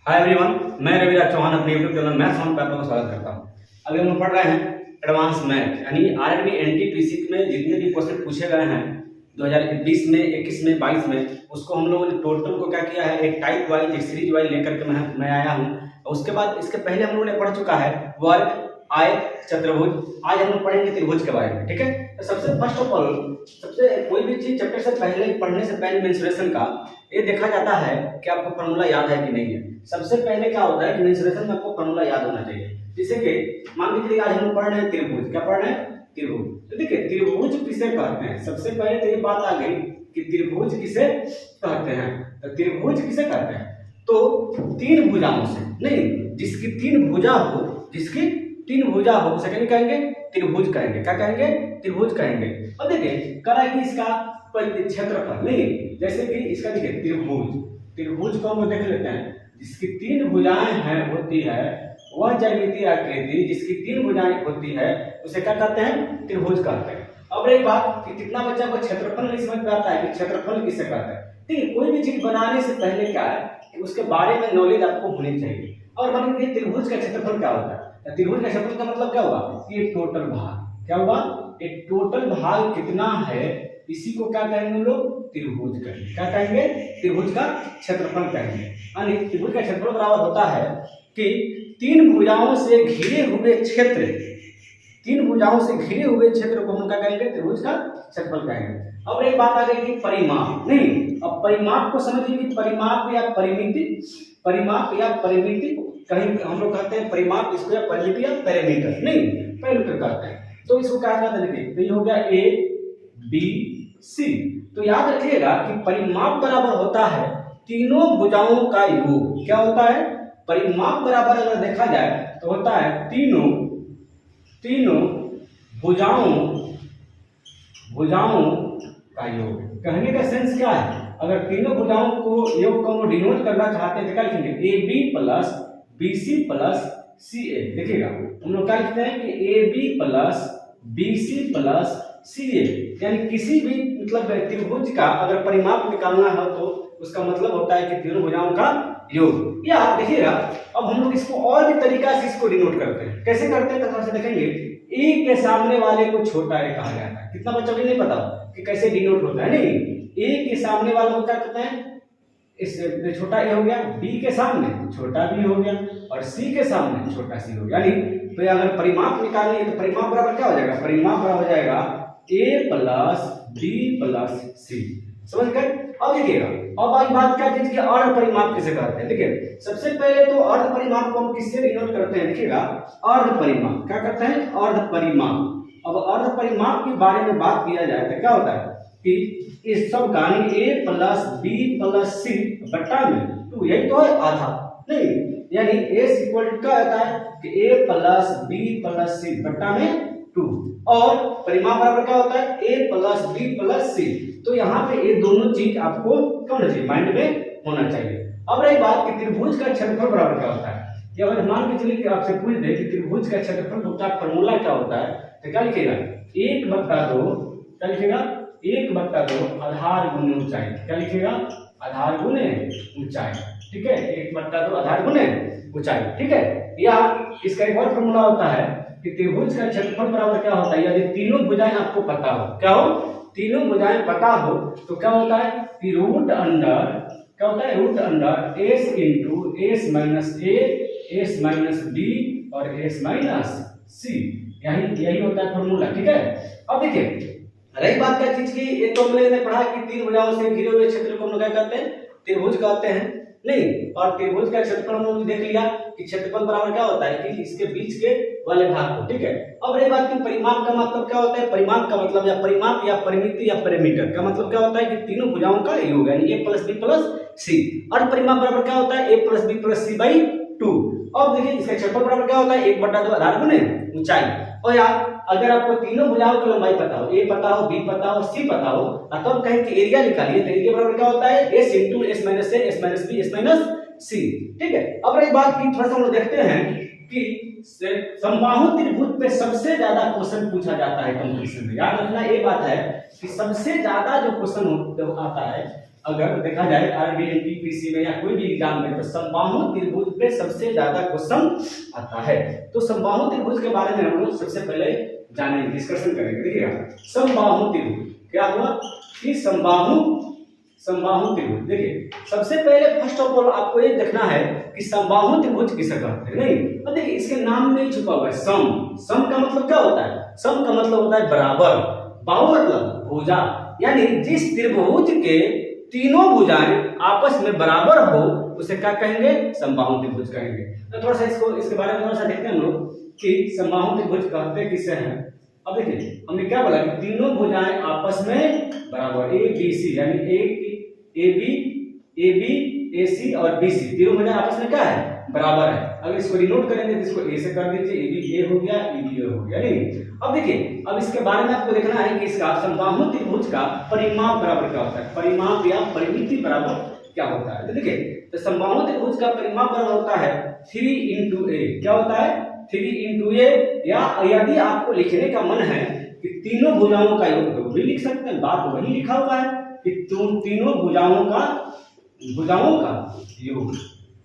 Hi everyone, मैं रविराज चौहान अपने YouTube channel maths on पे आपका स्वागत करता हूं। अभी हम लोग पढ़ रहे हैं एडवांस मैथ यानी आरआरबी एनटीपीसी में जितने भी क्वेश्चन पूछे गए हैं 2020 में, 21 में, 22 में, उसको हम लोगों ने टोटल को क्या किया है, एक टाइप वाइज, एक सीरीज वाइज लेकर के मैं आया हूं। और उसके बाद इसके पहले हम लोगों ने पढ़ चुका है वर्ग, आय, चतुर्भुज। आज हम लोग पढ़ेंगे त्रिभुज के बारे में। ठीक है, तो सबसे फर्स्ट ऑफ ऑल, सबसे कोई भी चीज चैप्टर से पहले पढ़ने से पहले मेंसुरेशन का ये देखा जाता है कि आपको फॉर्मूला याद है कि नहीं है। सबसे पहले क्या होता है कि मेंसुरेशन में आपको फॉर्मूला याद होना चाहिए। जैसे कि मान लीजिए आज हम पढ़ रहे हैं त्रिभुज। क्या पढ़ रहे हैं? त्रिभुज। तो देखिए त्रिभुज किसे कहते हैं। सबसे पहले तो ये बात आ गई कि त्रिभुज किसे कहते हैं। तो त्रिभुज किसे कहते हैं? तो तीन भुजाओं से, नहीं, जिसकी तीन भुजा हो, जिसकी तीन भुजा हो उसे क्या कहेंगे? त्रिभुज कहेंगे। क्या कहेंगे? त्रिभुज कहेंगे। और देखिए करा कि इसका क्षेत्रफल, नहीं, जैसे कि इसका देखिए त्रिभुज, त्रिभुज को हम देख लेते हैं। जिसकी तीन भुजाएं हैं होती है वह ज्यामितीय आकृति, जिसकी तीन भुजाएं होती है उसे क्या कहते हैं? त्रिभुज कहते हैं। अब रही बात कि कितना बच्चा को क्षेत्रफल नहीं समझ में आता है कि क्षेत्रफल किसे कहते हैं। ठीक है, कोई भी चीज बनाने से पहले क्या है कि उसके बारे में नॉलेज आपको होनी चाहिए। और मान लीजिए त्रिभुज का क्षेत्रफल क्या होता है। त्रिभुज का क्षेत्रफल का मतलब क्या हुआ कि एक टोटल भाग, क्या हुआ, एक टोटल भाग कितना है, इसी को क्या कहेंगे हम लोग? त्रिभुज कहेंगे। क्या कहेंगे? त्रिभुज का क्षेत्रफल कहेंगे। यानी त्रिभुज का क्षेत्रफल बराबर होता है कि तीन भुजाओं से घिरे हुए क्षेत्र, तीन भुजाओं से घिरे हुए क्षेत्र को हम क्या कहेंगे? त्रिभुज का क्षेत्रफल कहेंगे। अब एक बात आ गई कि परिमाप, नहीं, अब परिमाप को समझिए कि परिमाप या परिमिति, परिमाप या परिमिति, कहीं हम लोग कहते हैं परिमाप इसको, या परिमिति या पैरामीटर, नहीं, पैरामीटर कहते हैं। तो इसको क्या कहते हैं? तो ये हो गया ए बी सी। तो याद रखिएगा कि परिमाप बराबर होता है तीनों भुजाओं का योग। क्या होता है? परिमाप बराबर अगर देखा जाए तो होता है तीनों भुजाओं का योग। कहने का सेंस क्या है? अगर तीनों भुजाओं को योग को डिनोट करना चाहते हैं तो क्या लिखेंगे? A B plus B C plus C A. देखिएगा हम लोग क्या लिखते हैं कि A B plus B C plus C A, यानी किसी भी मतलब त्रिभुज का अगर परिमाप निकालना है तो उसका मतलब होता है कि तीनों भुजाओं का योग। या देखिएगा अब हम लोग इसको और भी तरीका से इसको डिनोट करते हैं। कैसे करते हैं तो देखेंगे, ए के सामने वाले को छोटा ए कहा जाता है। कितना बच्चों को नहीं पता कि कैसे डिनोट होता है? नहीं, ए के सामने वाले को क्या कहते हैं? इस छोटा ए हो गया, बी के सामने छोटा बी हो गया, और सी के सामने छोटा सी हो गया। यानी तो अगर परिमाप निकालनी है तो परिमाप बराबर क्या हो जाएगा? परिमाप बराबर हो जाएगा ए प्लस बी प्लस सी। समझ गए? अब देखिएगा, अब आई बात क्या चीज की, अर्ध परिमाप किसे कहते हैं। देखिए सबसे पहले तो अर्ध परिमाप को हम किससे डिनोट करते हैं? देखिएगा अर्ध परिमाप क्या करते हैं? अर्ध परिमाप। अब अर्ध परिमाप के बारे में बात किया जाए तो क्या होता है कि इस सब का ए प्लस बी प्लस सी बट्टा में टू, यही तो है आधा, नहीं, यानी ए इक्वल टू क्या होता है कि ए प्लस बी प्लस सी बट्टा में टू। और परिमाप बराबर क्या होता है? ए प्लस बी प्लस सी। तो यहाँ पे ये दोनों चीज आपको क्या होना चाहिए? माइंड में होना चाहिए। अब रही बात कि त्रिभुज का क्षेत्रफल बराबर क्या होता है। कि अगर मान के चलिए कि आपसे पूछ दे कि त्रिभुज का क्षेत्रफल का फॉर्मूला क्या होता है तो क्या लिखेगा? 1/2, क्या लिखेगा? 1/2 आधार गुने ऊंचाई। क्या लिखेगा? आधार गुने ऊंचाई। ठीक है, 1/2 आधार गुने ऊंचाई। ठीक है, या इसका एक और फॉर्मूला होता है कि त्रिभुज का क्षेत्रफल बराबर क्या होता है? यदि तीनों भुजाएं आपको पता हो, क्या हो? तीनों भुजाएं पता हो तो क्या होता है कि रूट अंडर, क्या होता है? Root under S into S minus A, S minus B और एस माइनस सी। यही होता है फॉर्मूला। ठीक है, अब देखिए रही बात क्या चीज की, ये तो हमने पढ़ा कि तीन भुजाओं से घिरे हुए क्षेत्र को हम लोग क्या कहते हैं? त्रिभुज कहते हैं, नहीं। और त्रिभुज का क्षेत्रफल हम लोग देख लिया कि क्षेत्रफल बराबर क्या होता है कि इसके बीच के वाले भाग को। ठीक है, अब रही बात की परिमाप का मतलब क्या होता है? परिमाप का मतलब या परिमाप या परिमिति या पैरामीटर का मतलब क्या होता है कि तीनों भुजाओं का योग, यानी A plus B plus C. और परिमाप बराबर क्या होता है? A plus B plus C by two. अब देखिए इसका क्षेत्रफल बराबर क्या होता है? 1/2 आधार गुने ऊंचाई। और यार अगर आपको तीनों भुजाओं की लंबाई पता हो, ए पता हो, बी पता हो, सी पता हो, तो अब कहें कि एरिया निकालिए तो एरिया बराबर क्या होता है? S into S minus A, S minus B, S minus C. ठीक है, अब रही बात की थोड़ा सा हम लोग देखते हैं कि समबाहु त्रिभुज पे सबसे ज्यादा क्वेश्चन पूछा जाता है कंपटीशन में। याद रखना ये बात है कि सबसे ज्यादा जो क्वेश्चन आता है अगर देखा जाए आरबी एनटीपीसी में या कोई भी एग्जाम में, तो समबाहु त्रिभुज पे सबसे ज्यादा क्वेश्चन आता है। तो समबाहु त्रिभुज के बारे में हम लोग सबसे पहले जानेंगे, डिस्कशन करेंगे। देखिएगा समबाहु त्रिभुज क्या हुआ कि समबाहु त्रिभुज। देखिए सबसे पहले फर्स्ट ऑफ ऑल आपको ये देखना है कि समबाहु त्रिभुज किसे कहते हैं। नहीं, अब देखिए इसके नाम में ही छुपा हुआ है सम का मतलब क्या होता है? सम का मतलब होता है बराबर, बाहु मतलब भुजा, यानी जिस त्रिभुज के तीनों भुजाएं आपस में बराबर हो उसे क्या कहेंगे? समबाहु त्रिभुज कहेंगे। तो थोड़ा सा इसके बारे में थोड़ा सा देखते हैं हम लोग कि समबाहु त्रिभुज कहते किसे हैं। अब देखिए हमने क्या बोला कि तीनों भुजाएं आपस में बराबर, ए बी सी, यानी ए बी ए सी और बी सी तीनों भुजाएं आपस में क्या है? बराबर है। अगर इसको डिनोट करेंगे तो इसको ए से कर दीजिए, ए बी ए हो गया, ए बी ए हो गया। नहीं, अब देखिए अब इसके बारे में आपको देखना है कि इसका समबाहु त्रिभुज का परिमाप बराबर क्या होता है, परिमाप या परिमिति बराबर क्या होता है। तो देखिए तो समबाहु त्रिभुज का परिमाप बराबर होता है 3 into a। क्या होता है? 3 into a। या यदि आपको लिखने का मन है कि तीनों भुजाओं का योग, तो भी लिख सकते हैं, बात वही लिखा हुआ है कि तीनों भुजाओं का योग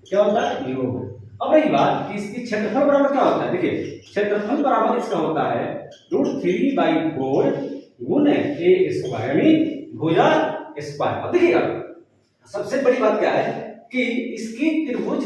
क्या होता है? योग। अब रही बात कि इसकी क्षेत्रफल बराबर क्या होता है। देखिए क्षेत्रफल बराबर इसका होता है √3/4 गुण a स्क्वायर, यानी भुजा स्क्वायर। अब देखिएगा सबसे बड़ी बात क्या है कि इस त्रिभुज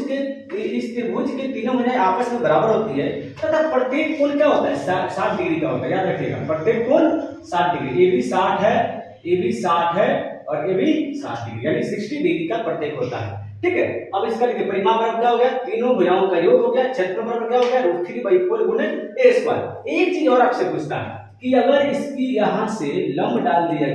के तीनों भुजाएं आपस में बराबर होती है तथा प्रत्येक कोण क्या होता है? 60 डिग्री का होता है। याद रखिएगा प्रत्येक कोण 60 डिग्री, ए बी 60 है और ए बी 60 डिग्री, यानी 60 डिग्री का प्रत्येक होता है। ठीक है, अब इसका देखिए परिमाप बराबर क्या हो गया? तीनों भुजाओं का योग हो गया। क्षेत्रफल बराबर क्या हो गया? √3/4 गुणे a स्क्वायर। एक चीज और आपसे पूछता है कि अगर इसकी यहां से लंब डाल दिया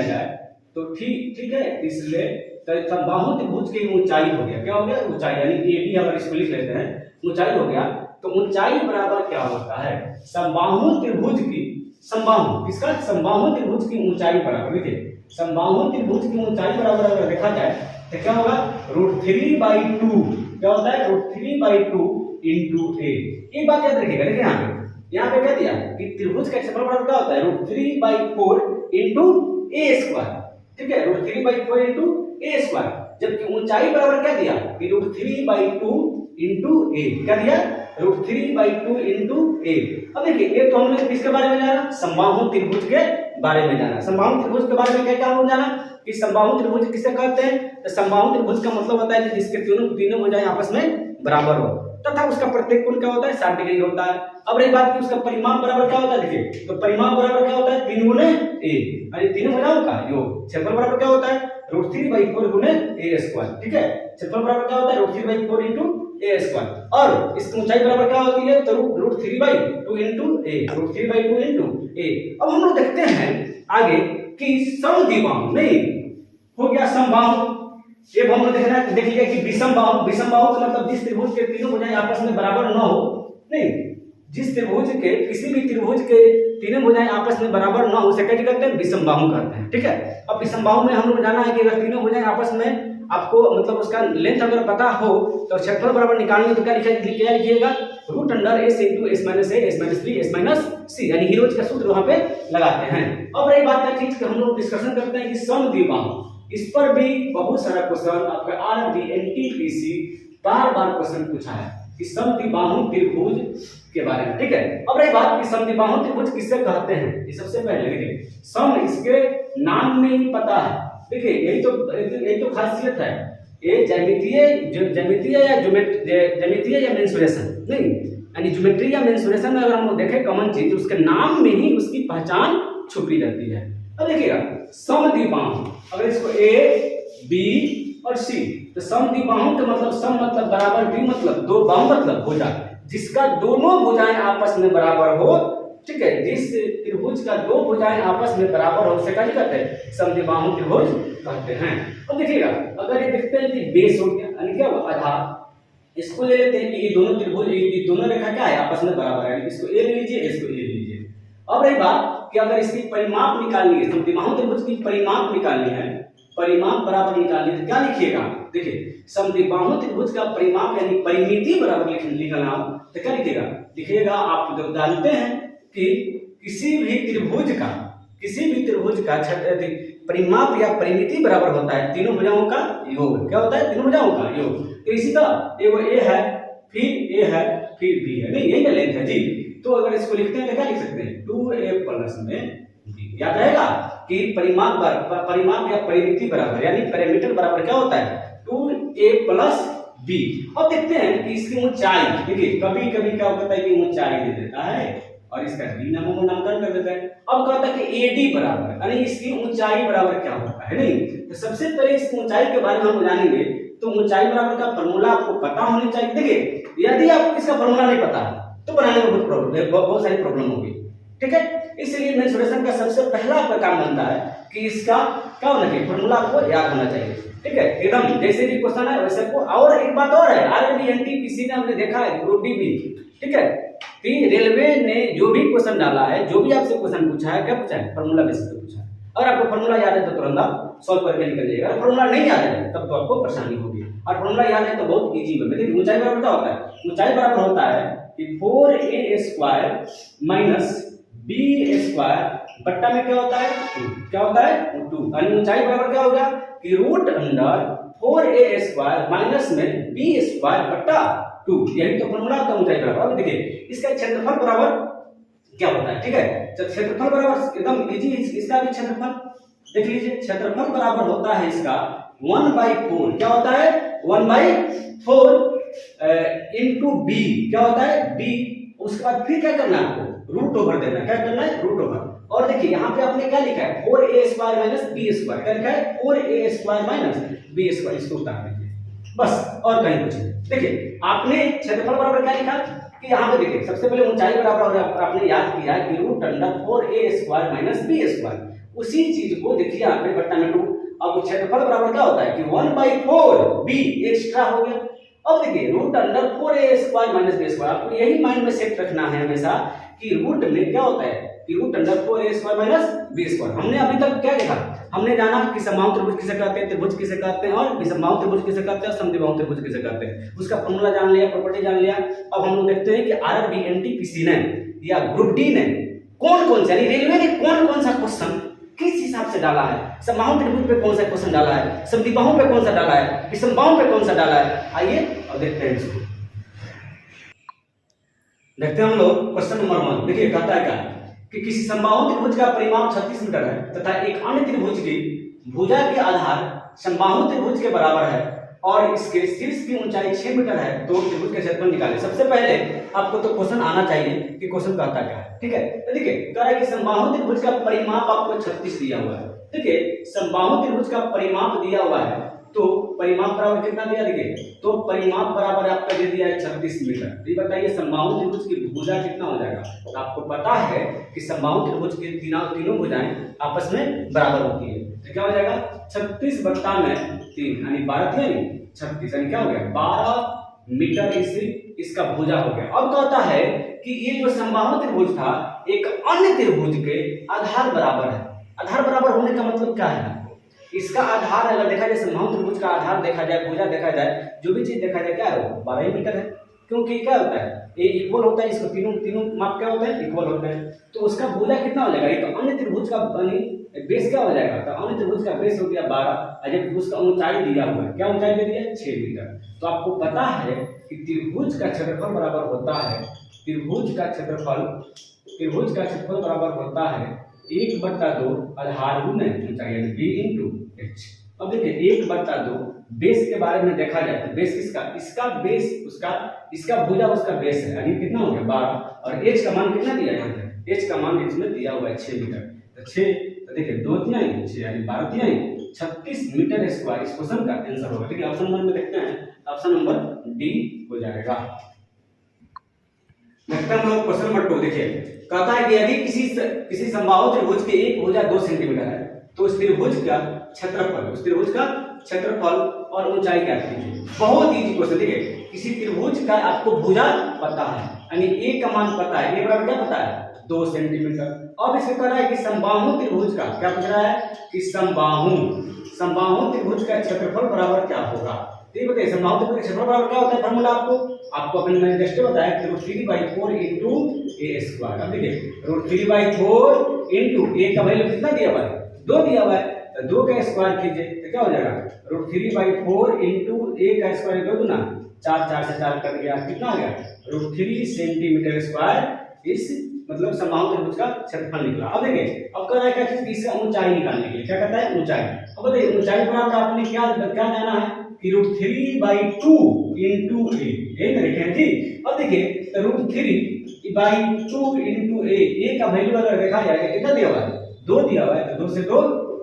जाए, तो ठीक है, इसलिए समबाहु त्रिभुज की ऊंचाई हो गया, क्या हो गया? ऊंचाई, यानी ए बी अगर इसको लिख लेते हैं ऊंचाई हो गया, तो ऊंचाई बराबर क्या होता है? समबाहु त्रिभुज की समबाहु त्रिभुज की ऊंचाई बराबर, देखिए समबाहु त्रिभुज की ऊंचाई बराबर अगर देखा जाए तो क्या होगा? √3/2। क्या होता है? √3/2 into a। एक बात याद रखिएगा, देखिए यहाँ पे क्या दिया कि त्रिभुज का क्षेत्रफल बराबर क्या होता है? √3/4 into a स्क्वायर। ठीक है, √3/4 into a स्क्वायर। जबकि ऊंचाई बराबर क्या दिया कि √3/2 into a। क्या दिया? √3/2 into a। अब देखिए ये तो हमने किसके बारे में जाना? समबाहु त्रिभुज के बारे में जाना। समबाहु त्रिभुज के बारे में क्या हमने जाना कि समबाहु त्रिभुज किसे कहते हैं? तो समबाहु त्रिभुज का मतलब होता है कि जिसके तीनों भुजाएं आपस में बराबर हो तथा उसका प्रत्येक कोण क्या होता है? 60 डिग्री होता है। अब रही बात कि उसका परिमाप बराबर क्या होता है, देखिए तो परिमाप बराबर क्या होता है? 3 गुणे a, यानी तीनों भुजाओं का योग। क्षेत्रफल बराबर क्या होता है? √3/4 गुणे a स्क्वायर। ठीक है, क्षेत्रफल बराबर क्या होता है? √3/4 into a स्क्वायर। और इसकी ऊंचाई बराबर क्या होती है? तो √3/2 into a, √3/2 into a। अब हम लोग देखते हैं आगे कि समद्विबाहु नहीं हो गया समबाहु। ये हम लोग देख लिया कि विषमबाहु का मतलब जिस त्रिभुज के तीनों भुजाएं आपस में बराबर न हो। नहीं, जिस त्रिभुज के किसी भी त्रिभुज के तीनों भुजाएं आपस में बराबर न हो उसे क्या कहते हैं? विषमबाहु कहते हैं। ठीक है, अब विषमबाहु में हम लोग जाना है कि अगर तीनों भुजाएं आपस में आपको मतलब उसका लेंथ अगर पता हो तो क्षेत्रफल बराबर निकालने तो क्या लिखिएगा? √(s into s - a s - b s - c, यानी हीरोज का सूत्र वहां पे लगाते हैं। अब रही बात क्या चीज हम लोग डिस्कशन करते हैं कि समद्विबाहु, इस पर भी बहुत सारा क्वेश्चन आपका आरबी एनटीपीसी बार क्वेश्चन पूछा है कि समद्विबाहु त्रिभुज के बारे में। ठीक है, अब रही बात कि समद्विबाहु त्रिभुज किससे कहते हैं? ये सबसे पहले देखिए सम इसके नाम में ही पता है। देखिए यही तो खासियत है। ये ज्यामितीय या मेंसुरेशन नहीं, यानी ज्योमेट्री या मेंसुरेशन में अगर हम लोग देखें कॉमन चीज, उसके नाम में ही उसकी पहचान छुपी रहती है। अब देखिएगा समद्विबाहु, अगर इसको a b और c, तो समद्विबाहु का मतलब सम मतलब बराबर, द्वि मतलब दो, बाहु मतलब भुजा, जिसका दोनों भुजाएं आपस में बराबर हो। ठीक है, जिस त्रिभुज का दो भुजाएं आपस में बराबर हो उसे क्या कहते हैं? समद्विबाहु त्रिभुज कहते हैं। अब देखिएगा अगर ये देखते हैं कि बेस हो गया, यानी क्या हुआ? आधार। इसको ले लेते हैं कि ये दोनों त्रिभुज, ये दोनों रेखा क्या है? आपस में बराबर है। इसको ए ले लीजिए, इसको ए ले लीजिए। अब रही बात कि अगर इसकी परिमाप निकालनी है, समद्विबाहु त्रिभुज की परिमाप निकालनी है, परिमाप बराबर निकालिए तो क्या लिखिएगा, देखिए समद्विबाहु त्रिभुज का परिमाप यानी परिमिति बराबर निकालना हो तो क्या लिखिएगा आप जब जानते हैं कि किसी भी त्रिभुज का क्षेत्र परिमाप या परिमिति बराबर होता है तीनों भुजाओं का योग। क्या होता है, तीनों भुजाओं का योग। तो इसी का एगो ए है, फिर ए है, फिर बी है, नहीं यही का लेंथ है जी। तो अगर इसको लिखते हैं तो क्या लिख सकते हैं, 2a प्लस में बी। याद रहेगा कि परिमाप या परिमिति बराबर यानी पैरामीटर बराबर क्या होता है, 2a प्लस बी। अब देखते हैं कि इसकी ऊंचाई, देखिए कभी कभी क्या होता है कि ऊंचाई दे देता है और इसका बी नामकरण कर देता है। अब कहता है कि AD बराबर यानी इसकी ऊंचाई बराबर क्या होता है, नहीं तो सबसे पहले इस ऊंचाई के बारे में हम जानेंगे। तो ऊंचाई बराबर का फॉर्मूला आपको पता होना चाहिए। देखिए यदि आपको इसका फॉर्मूला नहीं पता तो बनाने में बहुत सारी प्रॉब्लम होगी, ठीक है। इसलिए मेंसुरेशन का सबसे पहला आपका काम बनता है कि इसका क्या होना चाहिए, फॉर्मूला आपको याद होना चाहिए, ठीक है। एकदम जैसे भी क्वेश्चन है वैसे को। और एक बात और है, आरआरबी एनटीपीसी ने हमने देखा है, ग्रुप डी भी, ठीक है। रेलवे ने जो भी क्वेश्चन डाला है, जो भी आपसे क्वेश्चन पूछा है, क्या पूछा है, फॉर्मूला बेसिस पे पूछा है। अगर आपको फॉर्मूला याद है तो तुरंत आप सॉल्व करके निकल जाएगा। अगर फॉर्मूला नहीं याद है तब तो आपको परेशानी होगी, और फॉर्मूला याद है तो बहुत इजी वे में। देखिए ऊंचाई बराबर क्या होता है, ऊंचाई बराबर होता है कि 4a square minus b square बट्टा में क्या होता है 2, क्या होता है 2। यानी ऊंचाई बराबर क्या हो गया कि root under 4a square minus में b स्क्वायर बट्टा 2। यही तो फॉर्मूला होता है ऊंचाई बराबर। अब देखिए इसका क्षेत्रफल बराबर क्या होता है, ठीक है। क्षेत्रफल बराबर एकदम इजी, इसका भी क्षेत्रफल देख लीजिए। क्षेत्रफल बराबर होता है इसका 1/4, क्या होता है 1/4 इंटू बी, क्या होता है b। उसके बाद फिर क्या करना है आपको, रूट ओवर देना। क्या करना है, रूट ओवर। और देखिए यहाँ पे आपने क्या लिखा है 4a square minus b square, क्या लिखा है 4a square minus b square. इसको उतार दीजिए बस, और कहीं कुछ नहीं। देखिए आपने क्षेत्रफल बराबर क्या लिखा कि यहाँ पे देखिए सबसे पहले ऊंचाई बराबर आपने याद किया कि root under 4a square minus b square. उसी चीज को देखिए यहाँ पे बट्टा में 2। अब क्षेत्रफल बराबर क्या होता है कि 1/4 b एक्स्ट्रा हो गया। अब देखिए root under 4a square minus b square, आपको यही माइंड में सेट रखना है हमेशा कि रूट में क्या होता है कि root under 4a square minus b square. हमने अभी तक क्या देखा, हमने जाना कि समबाहु त्रिभुज किसे कहते हैं, त्रिभुज किसे कहते हैं, और विषमबाहु त्रिभुज किसे कहते हैं, समद्विबाहु त्रिभुज किसे कहते हैं। उसका फॉर्मूला जान लिया, प्रॉपर्टी जान लिया। अब हम लोग देखते हैं कि आरआरबी एनटीपीसी ने या ग्रुप डी ने कौन से, यानी रेलवे ने कौन सा क्वेश्चन किस हिसाब से डाला है। समबाहु त्रिभुज पे कौन सा क्वेश्चन डाला है, समद्विबाहु पे कौन सा डाला है, विषमबाहु पे कौन सा डाला है। आइए और देखते हैं इसको। देखते हैं हम लोग क्वेश्चन नंबर 1। देखिए कहता है क्या कि किसी समबाहु त्रिभुज का परिमाप 36 मीटर है तथा एक अन्य त्रिभुज की भुजा के आधार समबाहु त्रिभुज के बराबर है और इसके शीर्ष की ऊंचाई 6 मीटर है, तो त्रिभुज के क्षेत्रफल निकालें। सबसे पहले आपको तो क्वेश्चन आना चाहिए कि क्वेश्चन कहता क्या है, ठीक है। तो देखिए कह रहा है कि समबाहु त्रिभुज का परिमाप आपको 36 दिया हुआ है। देखिए समबाहु त्रिभुज का परिमाप दिया हुआ है, तो परिमाप बराबर कितना दिया, देखिए तो परिमाप बराबर आपका दे दिया है 36 मीटर। ये बताइए समबाहु त्रिभुज की भुजा कितना हो जाएगा। तो आपको पता है कि समबाहु त्रिभुज की तीनों भुजाएं आपस में बराबर होती है, तो क्या हो जाएगा 36 बट्टा में 3 यानी 12 यानी 36 यानी क्या हो गया 12 मीटर इसका भुजा हो गया। अब कहता है कि ये जो समबाहु त्रिभुज था एक अन्य त्रिभुज के आधार बराबर है। आधार बराबर होने का मतलब क्या है, इसका आधार अगर देखा जाए समबाहु त्रिभुज का आधार देखा जाए, भुजा देखा जाए, जो भी चीज देखा जाए क्या है 12 मीटर है। क्योंकि क्या होता है ये इक्वल होता है, इसको तीनों माप क्या होता है इक्वल होता है। तो उसका भुजा कितना हो जाएगा, ये तो अन्य त्रिभुज का बेस क्या हो जाएगा, तो अन्य त्रिभुज का बेस हो गया 12, जब उसका ऊंचाई दिया हुआ है, क्या ऊंचाई दे दिया 6 मीटर। तो आपको पता है कि त्रिभुज का क्षेत्रफल बराबर होता है, त्रिभुज का क्षेत्रफल बराबर होता है 1/2 आधार गुने ऊंचाई यानी b इंटू h। अब देखिए 1/2 बेस के बारे में देखा जाए तो बेस किसका, इसका बेस उसका, इसका भुजा उसका बेस है यानी कितना हो गया 12, और h का मान कितना दिया है यहाँ पे, h का मान इसमें दिया हुआ है 6 मीटर। तो 6 तो देखिए 2 तिहाई 6 यानी 12 तिहाई 36 मीटर स्क्वायर इस क्वेश्चन का आंसर होगा। ठीक है, ऑप्शन नंबर में देखते हैं, ऑप्शन नंबर डी हो जाएगा। नेक्स्ट हम लोग क्वेश्चन नंबर 2 देखिए, कहता है कि यदि किसी समबाहु त्रिभुज की एक भुजा 2 सेंटीमीटर है तो उस त्रिभुज का क्षेत्रफल और ऊंचाई क्या कीजिए। बहुत इजी क्वेश्चन। देखिए किसी त्रिभुज का आपको भुजा पता है यानी ए का मान पता है, ए बराबर क्या पता है 2 सेंटीमीटर। अब इसे कह रहा है कि समबाहु त्रिभुज का क्या पूछ रहा है कि समबाहु त्रिभुज का क्षेत्रफल बराबर क्या होगा। ठीक बताइए, समबाहु त्रिभुज का क्षेत्रफल बराबर क्या होता है, फार्मूला आपको अपने मैंने जस्ट बताया कि √3/4 × a²। अब देखिए √3/4 इंटू a का वैल्यू कितना दिया हुआ है, 2 दिया हुआ है, तो 2 का स्क्वायर कीजिए तो क्या हो जाएगा, √3/4 इंटू a का स्क्वायर 2 गुना 4, 4 से 4 कट गया, कितना आ गया √3 सेंटीमीटर स्क्वायर। इस मतलब समबाहु त्रिभुज का क्षेत्रफल निकला। अब देखिए अब कह रहा है क्या चीज, इसका ऊंचाई निकालने के लिए क्या कहता है, ऊंचाई। अब बताइए ऊंचाई बराबर आपने क्या जाना है कि √3/2 इंटू a, यही ना लिखे हैं जी। अब देखिए √3/2 इंटू a का वैल्यू अगर देखा जाए कितना दिया हुआ है, 2 दिया हुआ है, तो 2 से 2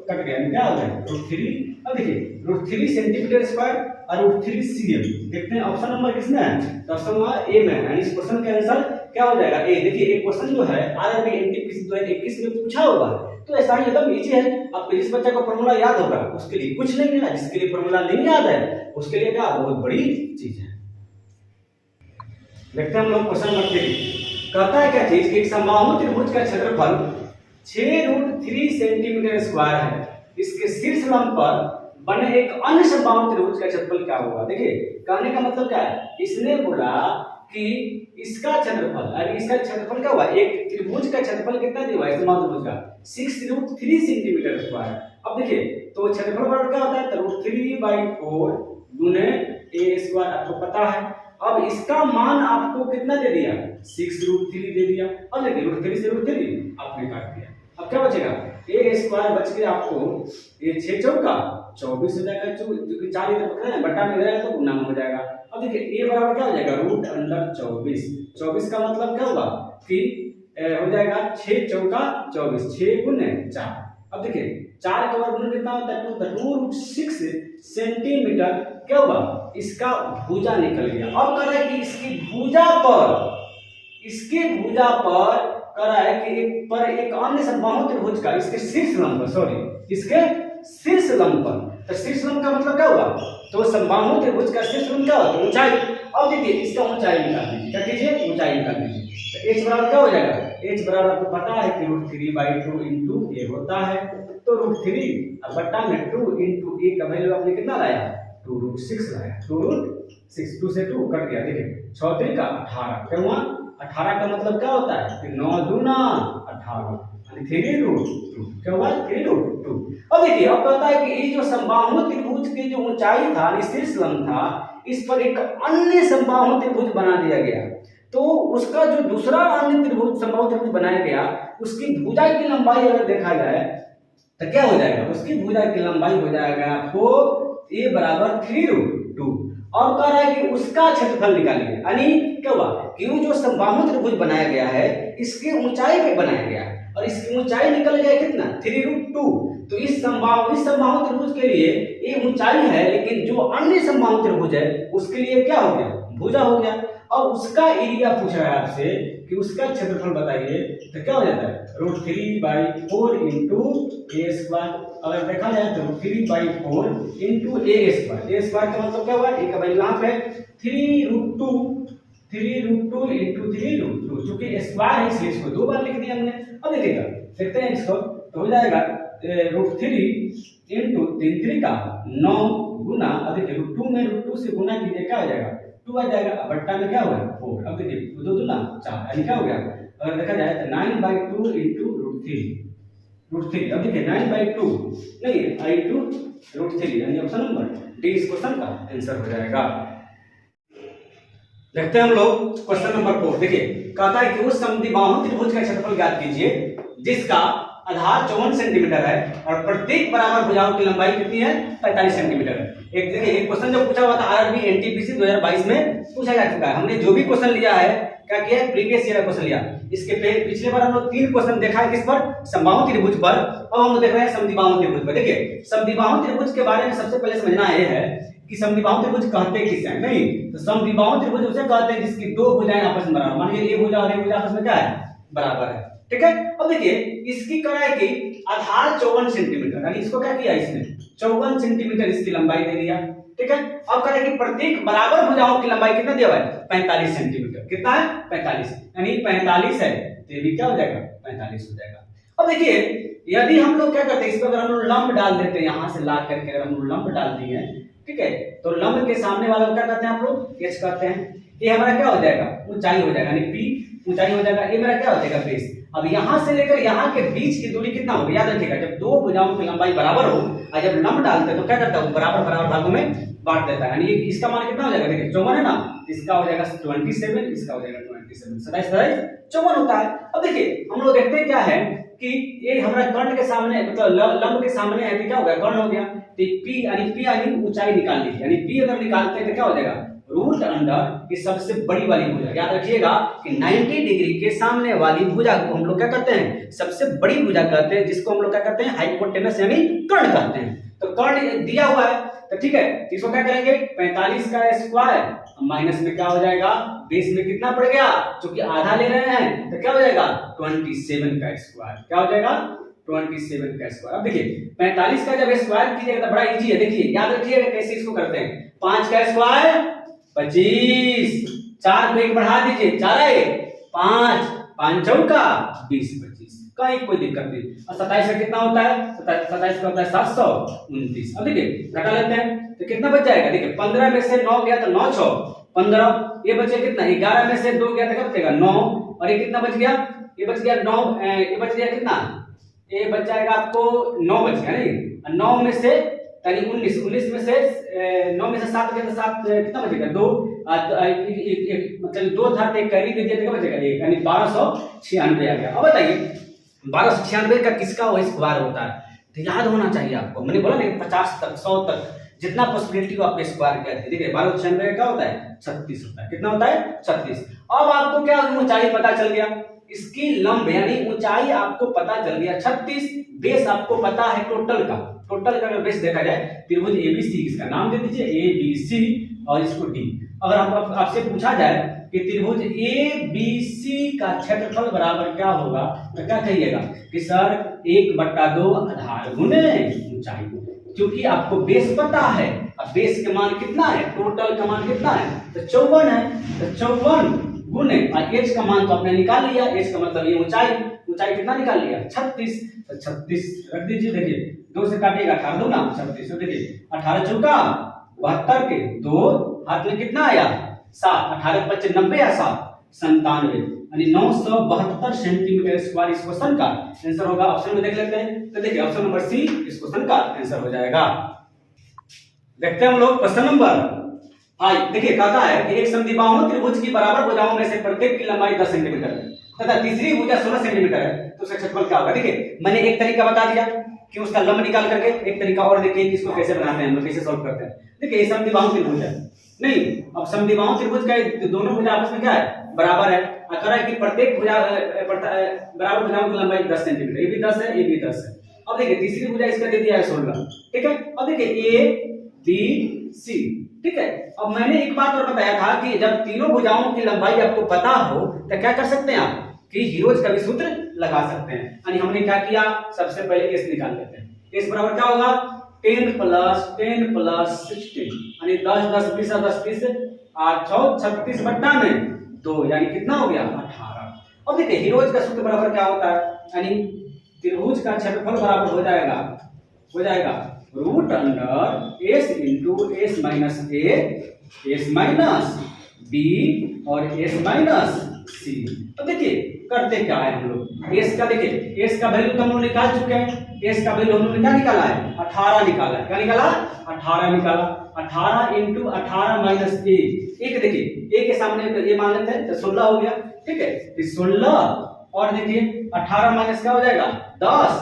कट गया, क्या हो गया √3। अब देखिए √3 सेंटीमीटर स्क्वायर और √3 cm। देखते हैं ऑप्शन नंबर किसमें है, तो ऑप्शन नंबर ए में है, यानी इस क्वेश्चन का आंसर क्या हो जाएगा ए। देखिए एक क्वेश्चन जो है आरआरबी एनटीपीसी 2021 में पूछा होगा, तो ऐसा ही एकदम इजी है। अब जिस बच्चे को फॉर्मूला याद होगा उसके लिए कुछ नहीं है, जिसके लिए फॉर्मूला नहीं याद है उसके लिए क्या बहुत बड़ी चीज है। देखते हैं हम लोग क्वेश्चन नंबर 3। कहता है क्या चीज कि एक समबाहु त्रिभुज का क्षेत्रफल 6√3 सेंटीमीटर स्क्वायर है, इसके शीर्ष लंब पर बने एक अन्य समबाहु त्रिभुज का क्षेत्रफल क्या होगा। देखिए कहने का मतलब क्या है, इसने बोला कि इसका क्षेत्रफल, अरे इसका क्षेत्रफल क्या हुआ, एक त्रिभुज का क्षेत्रफल कितना दिया हुआ है समबाहु त्रिभुज का 6√3 सेंटीमीटर स्क्वायर। अब देखिए तो क्षेत्रफल बराबर क्या होता है, तो √3/4 गुने a² आपको पता है। अब इसका मान आपको कितना दे दिया, 6√3 दे दिया। अब देखिए √3 से √3 आपने काट दिया, अब क्या बचेगा a² बच गया आपको, ये 6 चौका 24 हो जाएगा, क्योंकि 4 इधर पकड़ा है बटा में रहेगा तो गुना में हो जाएगा। अब देखिए a बराबर क्या हो जाएगा √24। 24 का मतलब क्या होगा कि हो जाएगा 6 चौका 24, 6 गुने 4। अब देखिए 4 का वर्गमूल कितना होता है, 2√6 सेंटीमीटर क्या हुआ, इसका भुजा निकल गया। अब कह रहा है कि इसकी भुजा पर कह रहा है कि एक अन्य समबाहु त्रिभुज का इसके शीर्ष लंब पर, इसके शीर्ष लंब पर, तो शीर्ष लंब का मतलब क्या हुआ, तो समबाहु त्रिभुज का शीर्ष लंब क्या होता है, ऊंचाई। अब देखिए इसका ऊंचाई निकाल दीजिए, क्या कीजिए ऊंचाई निकाल दीजिए, तो h बराबर क्या हो जाएगा, h बराबर आपको पता है कि √3/2 इंटू a होता है, तो √3 अब बट्टा में 2 इंटू a का वैल्यू आपने कितना लाया, 2√6 लाया, 2√6, 2 से 2 कट गया। देखिए 6 3 का 18, क्या हुआ 18 का मतलब क्या होता है कि 9 दूना 18, यानी 3√2, क्या हुआ 3√2। अब देखिए अब कहता है कि ये जो समबाहु त्रिभुज की जो ऊंचाई था, शीर्ष लंब था, इस पर एक अन्य समबाहु त्रिभुज बना दिया गया, तो उसका जो दूसरा अन्य त्रिभुज समबाहु त्रिभुज बनाया गया उसकी भुजा की लंबाई अगर देखा जाए तो क्या हो जाएगा, उसकी भुजा की लंबाई हो जाएगा आपको a बराबर 3√2। और कह रहा है कि उसका क्षेत्रफल निकालिए, यानी क्या हुआ कि वो जो समबाहु त्रिभुज बनाया गया है इसकी ऊंचाई पे बनाया गया है, और इसकी ऊंचाई निकल गया कितना 3√2। तो इस समबाहु त्रिभुज के लिए ये ऊंचाई है, लेकिन जो अन्य समबाहु त्रिभुज है उसके लिए क्या हो गया, भुजा हो गया। और उसका एरिया पूछ रहा है आपसे कि उसका क्षेत्रफल बताइए, तो क्या हो जाता है √3/4 इंटू a²। अगर देखा जाए तो √3/4 इंटू a² का मतलब क्या हुआ, a का वैल्यू यहाँ पे 3√2 इंटू 3√2, चूंकि स्क्वायर है इसलिए इसको 2 बार लिख दिया हमने। अब देखिएगा देखते हैं इसको, तो हो जाएगा √3 इंटू 3 3 का 9 गुना, अब देखिए √2 में √2 से गुना कीजिए क्या हो जाएगा 2 आ जाएगा, बट्टा में क्या हुआ 4। अब देखिए 2 दूना 4, यानी क्या हो गया, अगर देखा जाए तो 9/2 इंटू √3। अब देखिए 9/2 नहीं i2 √3, यानी ऑप्शन नंबर डी इस क्वेश्चन का आंसर हो जाएगा। देखते हैं हम लोग क्वेश्चन नंबर 4। देखिए कहता है कि उस समद्विबाहु त्रिभुज का क्षेत्रफल ज्ञात कीजिए जिसका आधार 54 सेंटीमीटर है और प्रत्येक बराबर भुजाओं की लंबाई कितनी है 45 सेंटीमीटर। एक देखिए एक क्वेश्चन जो पूछा हुआ था आरआरबी एनटीपीसी 2022 में पूछा जा चुका है। हमने जो भी क्वेश्चन लिया है क्या किया है, प्रीवियस ईयर क्वेश्चन लिया। इसके पिछले बार हम लोग 3 क्वेश्चन देखा है किस पर, समबाहु त्रिभुज पर। अब हम देख रहे हैं समद्विबाहु त्रिभुज पर। देखिए समद्विबाहु त्रिभुज के बारे में सबसे पहले समझना यह है कि समद्विबाहु त्रिभुज कहते किसे हैं। नहीं तो समद्विबाहु त्रिभुज उसे कहते हैं जिसकी 2 भुजाएं आपस में बराबर, मान लीजिए ये भुजा और ये भुजा आपस में क्या है बराबर है, ठीक है। अब देखिए इसकी क्या है कि आधार 54 सेंटीमीटर, यानी इसको क्या किया इसने 54 सेंटीमीटर इसकी लंबाई दे दिया, ठीक है। अब कह रहे हैं कि प्रत्येक बराबर भुजाओं की लंबाई कितना दिया हुआ है 45 सेंटीमीटर। कितना है 45, यानी 45 है तो ये भी क्या हो जाएगा 45 हो जाएगा। अब देखिए यदि हम लोग क्या करते हैं, इस पर अगर हम लोग लंब डाल देते हैं, यहाँ से ला करके अगर हम लोग लंब डाल दिए, ठीक है, तो लंब के सामने वाला क्या करते हैं आप लोग, एच करते हैं। ये हमारा क्या हो जाएगा, ऊंचाई हो जाएगा, यानी पी ऊंचाई हो जाएगा। ये मेरा क्या हो जाएगा, बेस। अब यहाँ से लेकर यहाँ के बीच की दूरी कितना होगा, याद रखिएगा, जब दो भुजाओं की लंबाई बराबर हो और जब लंब डालते हैं तो क्या करता है, बराबर बराबर भागों में बांट देता है, यानी इसका मान कितना हो जाएगा, देखिए 54 है ना, इसका हो जाएगा 27, इसका हो जाएगा 27, 27 54 होता है। अब देखिए हम लोग देखते हैं क्या है कि ये हमारा कर्ण के सामने मतलब लंब के सामने है, तो क्या हो गया, कर्ण हो गया। तो पी यानी ऊंचाई निकाल लीजिए, यानी पी अगर निकालते हैं तो क्या हो जाएगा, रूट अंडर ये सबसे बड़ी वाली भुजा। याद रखिएगा कि 90 डिग्री के सामने वाली भुजा को हम लोग क्या करते हैं, सबसे बड़ी भुजा कहते हैं, जिसको हम लोग क्या करते हैं, हाइपोटेनस यानी कर्ण कहते हैं। तो कर्ण दिया हुआ है, तो ठीक है, इसको क्या करेंगे, 45 का स्क्वायर माइनस में क्या हो जाएगा, बेस में कितना पड़ गया, क्योंकि आधा ले रहे हैं तो क्या हो जाएगा 27 का स्क्वायर, क्या हो जाएगा 27 का स्क्वायर। अब देखिए 45 का जब स्क्वायर कीजिएगा तो बड़ा इजी है, देखिए याद रखिएगा कैसे इसको करते हैं। 5 का स्क्वायर 25, 4 को 1 बढ़ा दीजिए, 4 है 5, 5 चौका 20, 25, कहीं कोई दिक्कत नहीं। और 27 का कितना होता है, 27 का होता है 729। अब देखिए घटा लेते हैं तो कितना बच जाएगा, देखिए 15 में से 9 गया तो 9 6 15, ये बचे कितना, 11 में से 2 गया तो क्या बचेगा 9, और ये कितना बच गया, ये बच गया 9, ये बच गया कितना, ये बच जाएगा आपको 9 बच गया नहीं, 9 में से यानी 19 में से 9 में से 7 गया तो 7 कितना बचेगा 2, मतलब 2 था तो एक कैरी दे दिया तो क्या बचेगा 1, यानी 1296 आ गया। अब बताइए 1296 का किसका वो स्क्वायर होता है, तो याद होना चाहिए आपको, मैंने बोला ना 50 तक 100 तक जितना पॉसिबिलिटी हो आप स्क्वायर कहते हैं। देखिए 1296 का क्या होता है 36 होता है, कितना होता है 36। अब आपको क्या ऊंचाई पता चल गया, इसकी लंब यानी ऊंचाई आपको पता चल गया 36, बेस आपको पता है टोटल का, टोटल का अगर बेस देखा जाए त्रिभुज एबीसी, इसका नाम दे दीजिए एबीसी और इसको डी। अगर आपसे पूछा जाए कि त्रिभुज एबीसी का क्षेत्रफल बराबर क्या होगा तो क्या कहिएगा कि सर 1/2 आधार गुणे ऊंचाई, क्योंकि आपको बेस पता है। अब बेस का मान कितना है, टोटल का मान कितना है तो 54 है, तो 54 गुणे और एच का मान तो आपने निकाल लिया, एच का मतलब ये ऊंचाई, ऊंचाई कितना निकाल लिया 36, तो 36 रख दीजिए। देखिए 2 से काटिएगा 18 दूना 36, तो देखिए 18 चौका 72 के 2 हाथ में कितना आया 7, 18 25 90 या 7 97, यानी 972 सेंटीमीटर स्क्वायर इस क्वेश्चन का आंसर होगा। ऑप्शन में देख लेते हैं, तो देखिए ऑप्शन नंबर सी इस क्वेश्चन का आंसर हो जाएगा। देखते हैं हम लोग क्वेश्चन नंबर 5। देखिए कहता है कि एक समद्विबाहु त्रिभुज की बराबर भुजाओं में से प्रत्येक की लंबाई 10 सेंटीमीटर है तथा तीसरी भुजा 16 सेंटीमीटर है, तो उसका क्षेत्रफल क्या होगा। देखिए मैंने एक तरीका बता दिया कि उसका लंब निकाल करके, एक तरीका और देखिए इसको कैसे बनाते हैं हम लोग, कैसे सॉल्व करते हैं। देखिए ये समद्विबाहु त्रिभुज है, नहीं अब समद्विबाहु त्रिभुज का दोनों भुजा आपस में क्या है बराबर है, कह रहा है कि प्रत्येक भुजा बराबर भुजाओं की लंबाई 10 सेंटीमीटर, ये भी 10 है ये भी 10 है। अब देखिए तीसरी भुजा इसका दे दिया है 16, ठीक है। अब देखिए ए बी सी, ठीक है। अब मैंने एक बात और बताया था कि जब तीनों भुजाओं की लंबाई आपको पता हो तो क्या कर सकते हैं आप कि हीरोज का भी सूत्र लगा सकते हैं। यानी हमने क्या किया, सबसे पहले एस निकाल लेते हैं। एस बराबर क्या होगा 10 प्लस 16, यानी 10 10 20 10 30 8 36 बट्टा में 2, यानी कितना हो गया 18। अब देखिए हीरोज का सूत्र बराबर क्या होता है, यानी त्रिभुज का क्षेत्रफल बराबर हो जाएगा root under S into S minus A, S minus B और एस माइनस सी। तो देखिए करते क्या है हम लोग, एस का देखिए एस का वैल्यू तो हम लोग निकाल चुके हैं, एस का वैल्यू हम लोग क्या निकाला है 18 निकाला है, क्या निकाला 18 निकाला, 18 इंटू 18 माइनस ए, एक देखिए ए के सामने तो ये मान लेते हैं तो 16 हो गया, ठीक है। 16 और देखिए 18 माइनस क्या हो जाएगा 10,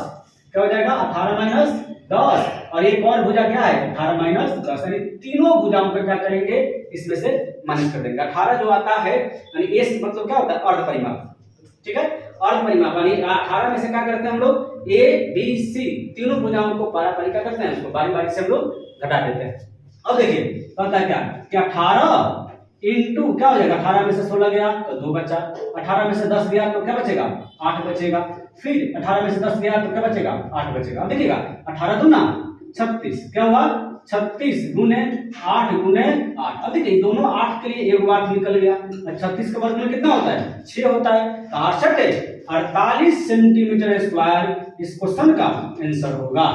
क्या हो जाएगा 18 माइनस 10, और एक और भुजा क्या है 18 माइनस 10, यानी तीनों भुजाओं को क्या करेंगे इसमें से माइनस कर देंगे। 18 जो आता है यानी एस मतलब क्या होता है अर्ध परिमाप, ठीक है, अर्ध परिमाप, यानी 18 में से क्या करते हैं हम लोग ए बी सी तीनों भुजाओं को पारापारी क्या करते हैं उसको बारी बारी से हम लोग घटा देते हैं। अब देखिए कहता है क्या 18 इंटू क्या हो जाएगा 18 में से 16 गया तो 2 बचा, 18 में से 10 गया तो क्या बचेगा 8 बचेगा, फिर 18 में से 10 गया तो क्या बचेगा 8 बचेगा। अब देखिएगा 18 दूना 36, क्या हुआ 36 गुने 8 गुने 8। अब देखिए दोनों 8 के लिए एक बार निकल गया, 36 का वर्गमूल कितना होता है 6 होता है, तो 48 सेंटीमीटर स्क्वायर इस क्वेश्चन का आंसर होगा।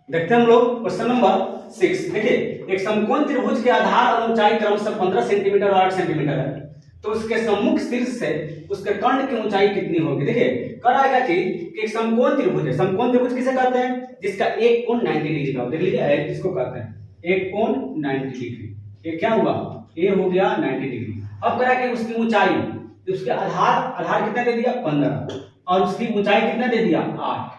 देखते हैं हम लोग क्वेश्चन नंबर 6। देखिए एक समकोण त्रिभुज के आधार और ऊंचाई क्रमशः 15 सेंटीमीटर और 8 सेंटीमीटर है, तो उसके सम्मुख शीर्ष से उसके कर्ण की ऊंचाई कितनी होगी। देखिए कराएगा कि एक समकोण त्रिभुज है, समकोण त्रिभुज किसे कहते हैं जिसका एक कोण 90 डिग्री का, देख लीजिए इसको कहते हैं एक कोण 90 डिग्री, ये क्या हुआ ए हो गया 90 डिग्री। अब करा कि उसकी ऊंचाई, उसके आधार कितना दे दिया 15 और उसकी ऊंचाई कितना दे दिया 8,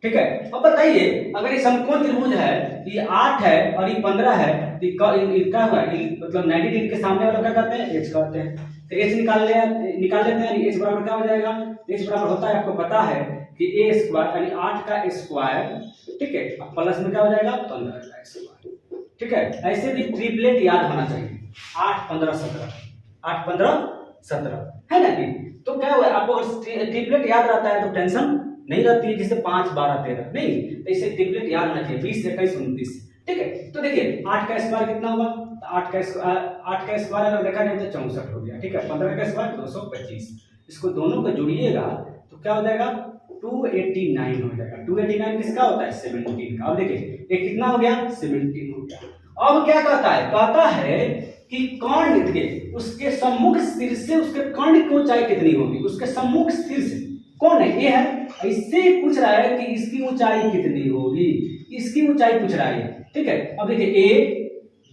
ठीक है। अब बताइए अगर ये समकोण त्रिभुज है, ये 8 है और ये 15 है, तो क्या हुआ मतलब 90 डिग्री के सामने वाला क्या कहते हैं एच कहते हैं, तो एच निकाल लेते हैं। एच बराबर क्या हो जाएगा, एच बराबर होता है आपको पता है कि ए स्क्वायर यानी 8 का स्क्वायर, ठीक है, अब प्लस में क्या हो जाएगा 15 का स्क्वायर, ठीक है। ऐसे भी ट्रिपलेट याद होना चाहिए 8 15 17, 8 15 17 है ना कि, तो क्या हुआ आपको ट्रिपलेट याद रहता है तो टेंशन नहीं रहती है, जैसे 5 12 13 नहीं, तो इसे ट्रिपलेट याद होना चाहिए 20 21 29, ठीक है। तो देखिए 8 का स्क्वायर कितना होगा, तो 8 का स्क्वायर अगर देखा जाए तो 64 हो गया, ठीक है। 15 का स्क्वायर 225, इसको दोनों को जोड़िएगा तो क्या हो जाएगा 289 हो जाएगा। 289 किसका होता है 17 का। अब देखिए ये कितना हो गया 17 हो गया। अब क्या कहता है, कहता है कि कर्ण के उसके सम्मुख शीर्ष से उसके कर्ण की ऊंचाई कितनी होगी, उसके सम्मुख शीर्ष कौन है ये है, इससे पूछ रहा है कि इसकी ऊंचाई कितनी होगी, इसकी ऊंचाई पूछ रहा है, ठीक है। अब देखिए ए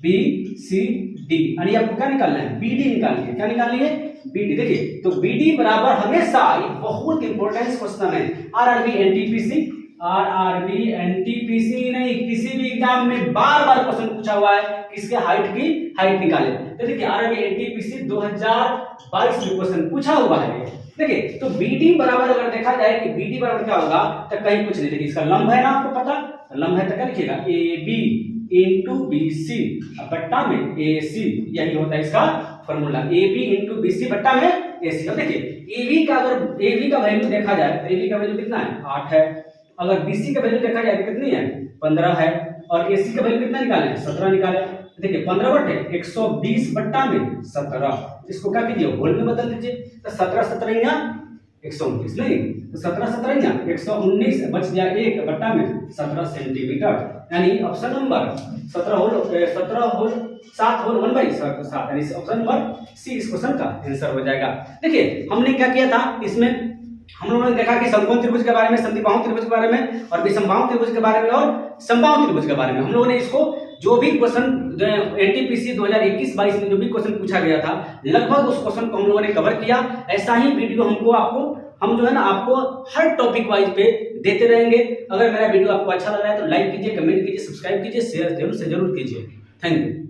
बी सी डी यानी आपको क्या निकालना है बी डी निकालनी है, क्या निकालनी है बी डी। देखिए तो बी डी बराबर हमेशा, ये बहुत इंपॉर्टेंट क्वेश्चन है, आरआरबी एनटीपीसी, आरआरबी एनटीपीसी नहीं किसी भी एग्जाम में बार बार क्वेश्चन पूछा हुआ है किसके हाइट निकाले। तो देखिए आरआरबी एनटीपीसी 2022 में क्वेश्चन पूछा हुआ है। देखिए तो BD बराबर अगर देखा जाए कि BD बराबर क्या होगा, तो कहीं कुछ नहीं, देखिए इसका लंब है ना आपको पता, लंब है तो क्या लिखिएगा AB इंटू BC बट्टा में AC, यही होता है इसका फॉर्मूला AB इंटू BC बट्टा में AC। अब देखिए AB का अगर AB का वैल्यू देखा जाए तो AB का वैल्यू कितना है 8 है, अगर BC का वैल्यू देखा जाए तो कितनी है 15 है, और AC का वैल्यू कितना निकाले 17 निकाले। देखिए 15 बटे 120 बट्टा में 17, इसको क्या कीजिए होल में बदल दीजिए, तो 17 17 119 नहीं, तो 17 17 119 बच गया 1 बट्टा में 17 सेंटीमीटर, यानी ऑप्शन नंबर 7 होल 1/7 यानी ऑप्शन नंबर सी इस क्वेश्चन का आंसर हो जाएगा। देखिए हमने क्या किया था इसमें, हम लोगों ने देखा कि समकोण त्रिभुज के बारे में, समद्विबाहु त्रिभुज के बारे में और विषमबाहु त्रिभुज के बारे में और समबाहु त्रिभुज के बारे में हम लोगों ने इसको जो भी क्वेश्चन एनटीपीसी 2021-22 में जो भी क्वेश्चन पूछा गया था लगभग उस क्वेश्चन को हम लोगों ने कवर किया। ऐसा ही वीडियो हम जो है ना आपको हर टॉपिक वाइज पे देते रहेंगे। अगर मेरा वीडियो आपको अच्छा लग रहा है तो लाइक कीजिए, कमेंट कीजिए, सब्सक्राइब कीजिए, शेयर जरूर से जरूर कीजिए। Thank you.